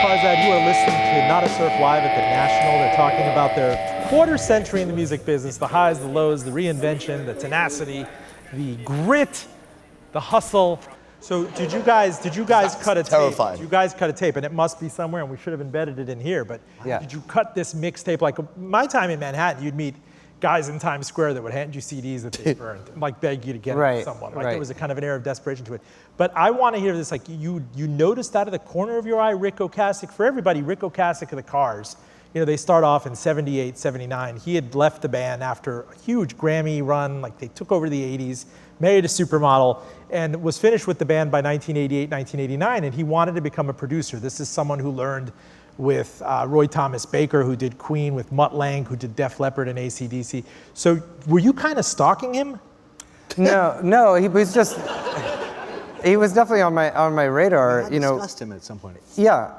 Farzad, you are listening to Not a Surf Live at the National. They're talking about their quarter century in the music business, the highs, the lows, the reinvention, the tenacity, the grit, the hustle. So did you guys cut a tape? Terrifying. Did you guys cut a tape? And it must be somewhere, and we should have embedded it in here, but Did you cut this mixtape? Like my time in Manhattan, you'd meet guys in Times Square that would hand you CDs that they burned, and like beg you to get it from someone. Like there was a kind of an air of desperation to it. But I want to hear this, like you noticed out of the corner of your eye, Ric Ocasek. For everybody, Ric Ocasek of the Cars, you know, they start off in 78, 79. He had left the band after a huge Grammy run, like they took over the 80s, married a supermodel, and was finished with the band by 1988, 1989, and he wanted to become a producer. This is someone who learned with Roy Thomas Baker, who did Queen, with Mutt Lange, who did Def Leppard and AC/DC. So were you kind of stalking him? No, he was just, he was definitely on my radar. I discussed him at some point. Yeah,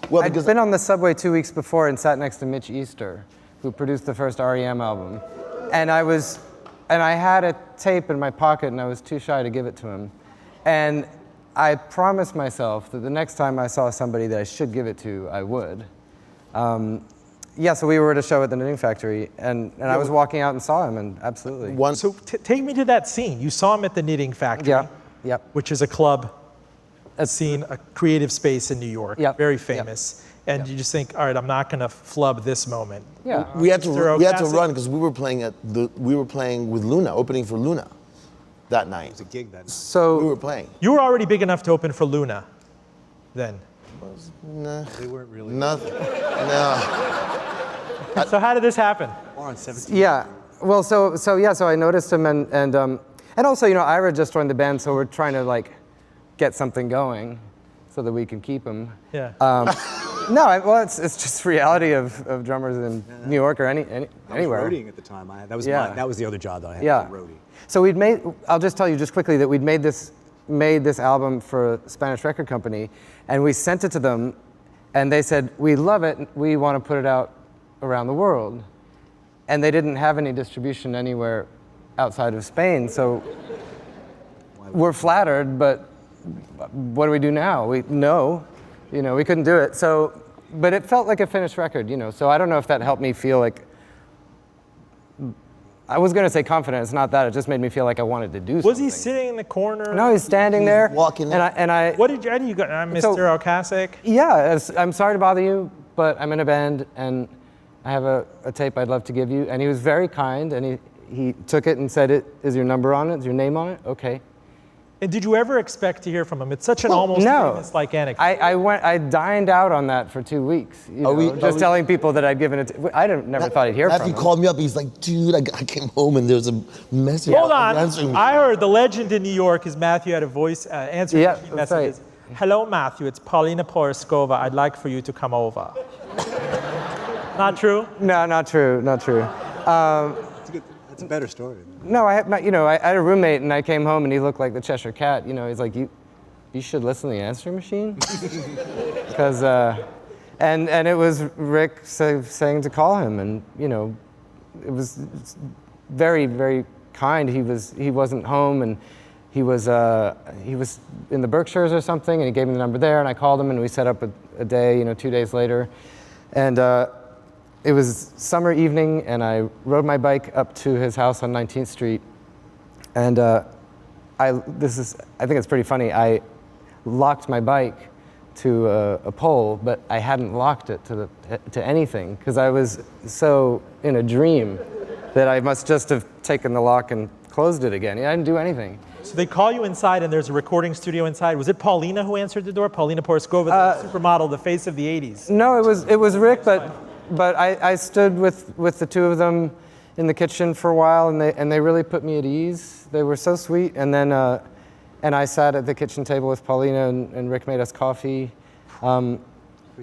Well, I'd been on the subway 2 weeks before and sat next to Mitch Easter, who produced the first REM album. And I had a tape in my pocket and I was too shy to give it to him. And I promised myself that the next time I saw somebody that I should give it to, I would. So we were at a show at the Knitting Factory, and I was walking out and saw him, and absolutely. So take me to that scene. You saw him at the Knitting Factory, which is a club, a scene, a creative space in New York, very famous. And you just think, all right, I'm not going to flub this moment. Yeah. We had to run because we were playing with Luna, opening for Luna that night. It was a gig that night. So we were playing. You were already big enough to open for Luna then. Nah. They weren't really. Nothing. No. So how did this happen? Or on 17. Yeah. Well, so I noticed him, and also, Ira just joined the band, so we're trying to like get something going so that we can keep him. Yeah. It's just reality of drummers in New York or anywhere. I was roadieing at the time. That was the other job that I had. Yeah. Roadie. So I'll just tell you just quickly that we'd made this album for a Spanish record company, and we sent it to them, and they said, we love it, we want to put it out around the world. And they didn't have any distribution anywhere outside of Spain, so we're flattered, but what do we do now? We couldn't do it. So, but it felt like a finished record, so I don't know if that helped me feel like, I was going to say confident. It's not that. It just made me feel like I wanted to do something. Was he sitting in the corner? No, he's standing there. Walking. And I. How do you go? I'm Mr. Ocasek. Yeah, I'm sorry to bother you, but I'm in a band and I have a tape I'd love to give you. And he was very kind, and he took it and said, "Is your number on it? Is your name on it? Okay." And did you ever expect to hear from him? It's such an almost famous-like anecdote. I dined out on that for 2 weeks. Telling people that I'd given it. I never thought I'd hear from him. Matthew called me up. He's like, "Dude, I came home and there's a message." Hold on. I heard the legend in New York is Matthew had a voice answering messages. Right. Hello, Matthew. It's Paulina Poroskova. I'd like for you to come over. Not true? No, not true. Not true. That's a better story. No, I had a roommate, and I came home, and he looked like the Cheshire Cat. He's like, you should listen to the answering machine, because, and it was Rick saying to call him, and it was very, very kind. He wasn't home, and he was in the Berkshires or something, and he gave me the number there, and I called him, and we set up a day, 2 days later, and. It was summer evening, and I rode my bike up to his house on 19th Street, and I think it's pretty funny. I locked my bike to a pole, but I hadn't locked it to anything because I was so in a dream that I must just have taken the lock and closed it again. I didn't do anything. So they call you inside, and there's a recording studio inside. Was it Paulina who answered the door? Paulina Poroskova, the supermodel, the face of the 80s. No, it was Rick, but I stood with the two of them in the kitchen for a while, and they really put me at ease. They were so sweet. And then I sat at the kitchen table with Paulina, and Rick made us coffee. Very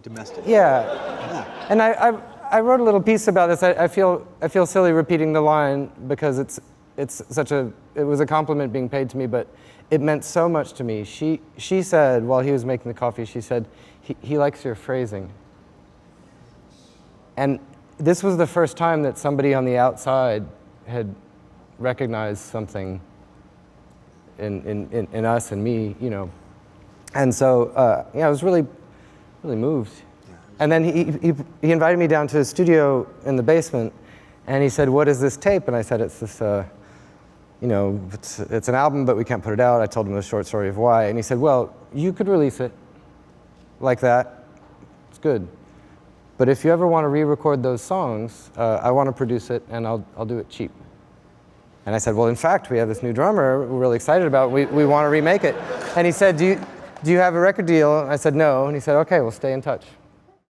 domestic. Yeah. And I wrote a little piece about this. I feel silly repeating the line because it was a compliment being paid to me, but it meant so much to me. She said while he was making the coffee, she said, he likes your phrasing. And this was the first time that somebody on the outside had recognized something in us and me, And so, it was really really moved. And then he invited me down to his studio in the basement, and he said, "What is this tape?" And I said, "It's this, it's an album, but we can't put it out." I told him the short story of why, and he said, "Well, you could release it like that. It's good. But if you ever want to re-record those songs, I want to produce it, and I'll do it cheap." And I said, "Well, in fact, we have this new drummer we're really excited about. We want to remake it." And he said, "Do you have a record deal?" And I said, "No." And he said, "Okay, we'll stay in touch."